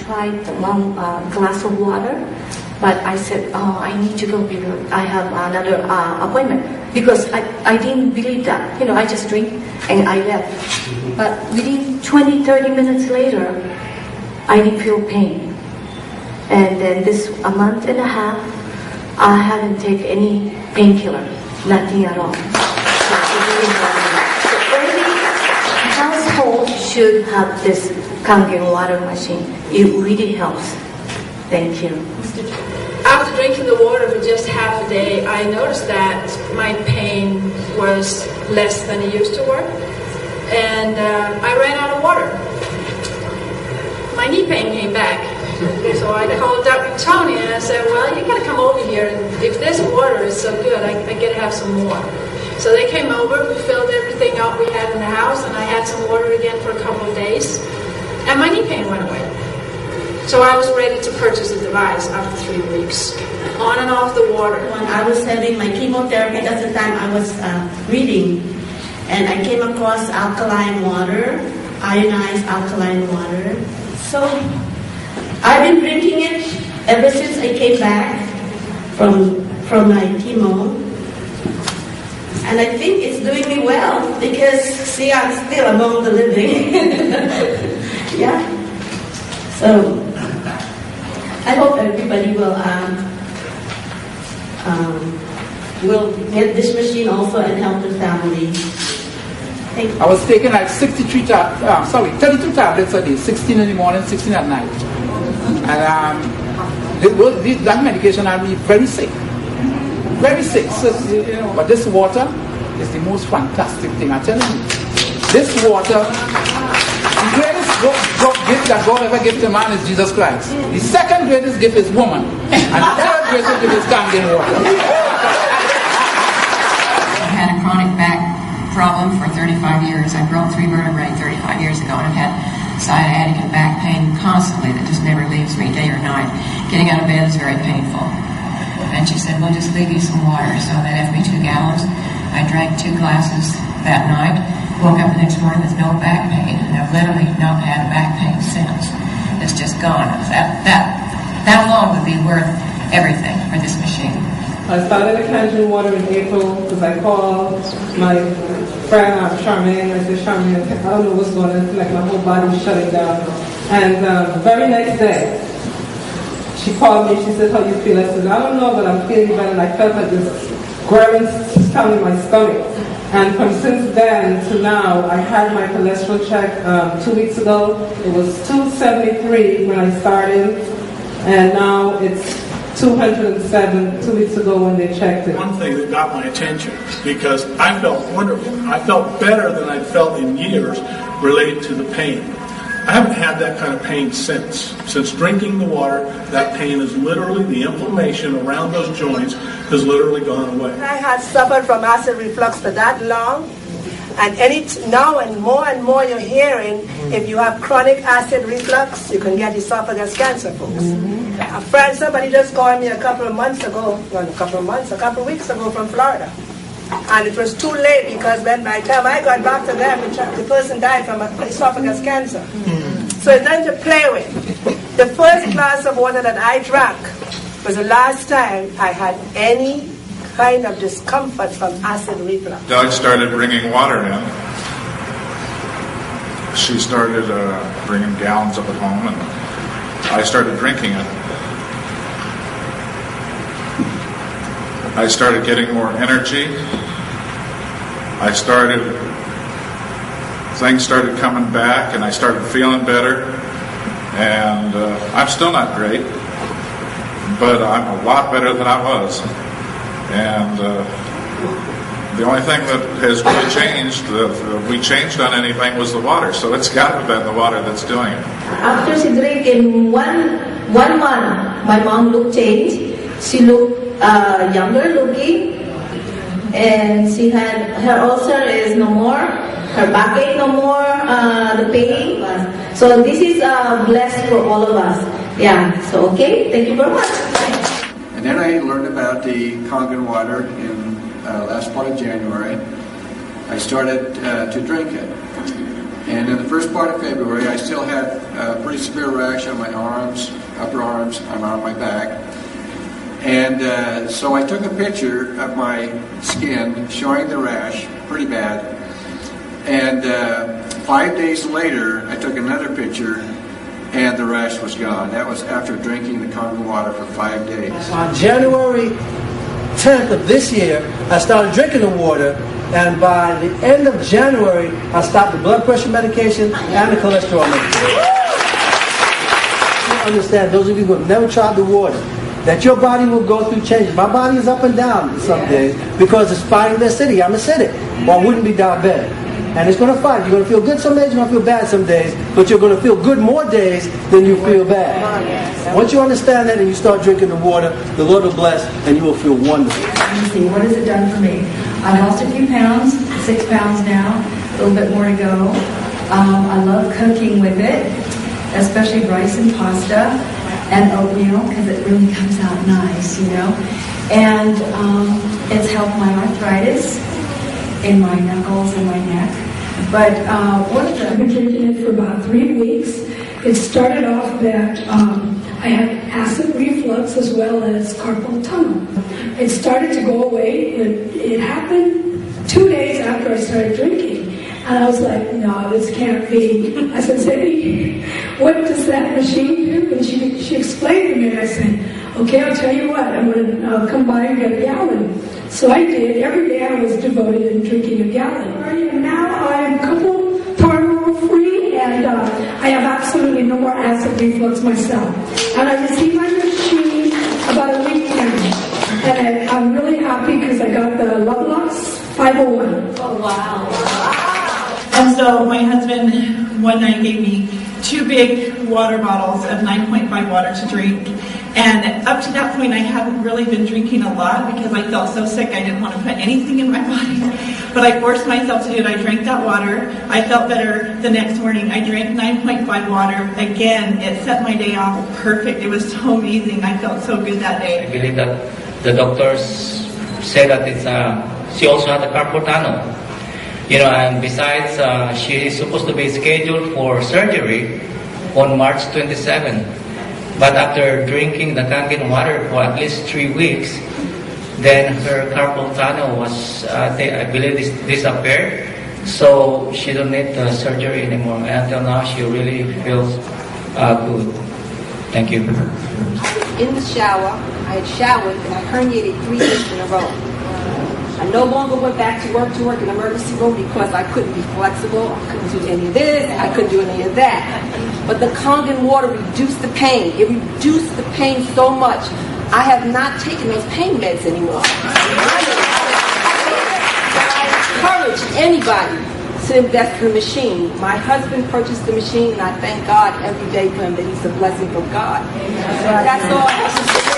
tried one glass of water, but I said, oh, I need to go because I have another appointment. Because I didn't believe that. I just drink and I left. But within 20, 30 minutes later, I didn't feel pain. And then a month and a half, I haven't taken any painkiller, nothing at all. So every household should have this Kangen water machine. It really helps. Thank you. After drinking the water for just half a day, I noticed that my pain was less than it used to work. And I ran out of water. My knee pain came back. So I called Dr. Tony and I said, well, you got to come over here. And if this water is so good, I get to have some more. So they came over, we filled everything out we had in the house, and I had some water again for a couple of days. And my knee pain went away. So I was ready to purchase a device after 3 weeks. On and off the water. When I was having my chemotherapy, at the time I was reading, and I came across alkaline water, ionized alkaline water. So I've been drinking it ever since I came back from my chemo. And I think it's doing me well because, see, I'm still among the living. Yeah. So I hope everybody will get this machine also and help the family. Thank you. I was taking like 32 tablets a day, 16 in the morning, 16 at night. And that medication had me very sick. Very sick. So, but this water is the most fantastic thing, I'm telling you. This water, the greatest gift that God ever gave to man is Jesus Christ. The second greatest gift is woman. And the third greatest gift is Kangen water. I've had a chronic back problem for 35 years. I broke 3 vertebrae 35 years ago, and I've had sciatic and back pain constantly that just never leaves me day or night. Getting out of bed is very painful. And she said, we'll just leave you some water. So they left me 2 gallons. I drank 2 glasses that night. Woke up the next morning with no back pain, and I've literally not had back pain since. It's just gone. That alone would be worth everything for this machine. I started the Kangen water in April because I called my friend Charmaine. I said, Charmaine, I don't know what's going on. It's like my whole body's shutting down. And the very next day, she called me. She said, how you feel? I said, I don't know, but I'm feeling better. And I felt like this growling sound in my stomach. And from since then to now, I had my cholesterol check 2 weeks ago. It was 273 when I started, and now it's 207 2 weeks ago when they checked it. One thing that got my attention, because I felt wonderful. I felt better than I'd felt in years related to the pain. I haven't had that kind of pain since. Since drinking the water, that pain is literally, the inflammation around those joints has literally gone away. I had suffered from acid reflux for that long, and now and more you're hearing, if you have chronic acid reflux, you can get esophagus cancer, folks. A friend, somebody just called me a couple of weeks ago from Florida. And it was too late because by the time I got back to them, the person died from esophagus cancer. So it's nothing to play with. The first glass of water that I drank was the last time I had any kind of discomfort from acid reflux. Doug started bringing water in. She started bringing gallons up at home, and I started drinking it. I started getting more energy. Things started coming back, and I started feeling better. And I'm still not great, but I'm a lot better than I was. And the only thing that has really changed, that we changed on anything, was the water. So it's got to have been the water that's doing it. After she drank in one month, my mom looked changed. She looked younger looking, and she had her ulcer is no more, her backache no more, the pain. So this is blessed for all of us. Yeah. So okay, thank you very much. And then I learned about the Kangen water in last part of January. I started to drink it, And in the first part of February, I still had a pretty severe rash on my arms, upper arms, and on my back. And so I took a picture of my skin showing the rash, pretty bad. And 5 days later, I took another picture, and the rash was gone. That was after drinking the Kangen water for 5 days. On January 10th of this year, I started drinking the water, and by the end of January, I stopped the blood pressure medication and the cholesterol medication. You understand, those of you who have never tried the water, that your body will go through changes. My body is up and down some days because it's fighting the acidity. I'm acidic, or I wouldn't be diabetic. And it's going to fight. You're going to feel good some days, you're going to feel bad some days, but you're going to feel good more days than you feel bad. Once you understand that and you start drinking the water, the Lord will bless and you will feel wonderful. See, what has it done for me? I lost a few pounds, 6 pounds now, a little bit more to go. I love cooking with it, especially rice and pasta and oatmeal, because it really comes out nice, you know. And it's helped my arthritis in my knuckles and my neck. But I've been drinking it for about 3 weeks. It started off that I had acid reflux as well as carpal tunnel. It started to go away. It happened 2 days after I started drinking. And I was like, no, this can't be. I said, Sadie, what does that machine do? And she explained to me, and I said, okay, I'll tell you what, I'm going to come by and get a gallon. So I did. Every day I was devoted in drinking a gallon. And now I'm carpal free, and I have absolutely no more acid reflux myself. And I received my machine about a week now. And I'm really happy because I got the Lovelock's 501. oh wow. And so my husband one night gave me 2 big water bottles of 9.5 water to drink. And up to that point, I hadn't really been drinking a lot because I felt so sick I didn't want to put anything in my body. But I forced myself to do it. I drank that water. I felt better the next morning. I drank 9.5 water. Again, it set my day off perfect. It was so amazing. I felt so good that day. I believe that the doctors say that she also had a carpal tunnel. You know, and besides, she is supposed to be scheduled for surgery on March 27. But after drinking the Kangen water for at least 3 weeks, then her carpal tunnel was, I believe, disappeared. So she don't need the surgery anymore. And until now, she really feels good. Thank you. In the shower, I had showered and I herniated 3 days in a row. I no longer went back to work in the emergency room because I couldn't be flexible. I couldn't do any of this. I couldn't do any of that. But the Kangen water reduced the pain. It reduced the pain so much. I have not taken those pain meds anymore. I encourage anybody to invest in the machine. My husband purchased the machine, and I thank God every day for him that he's a blessing from God. That's all I have to say.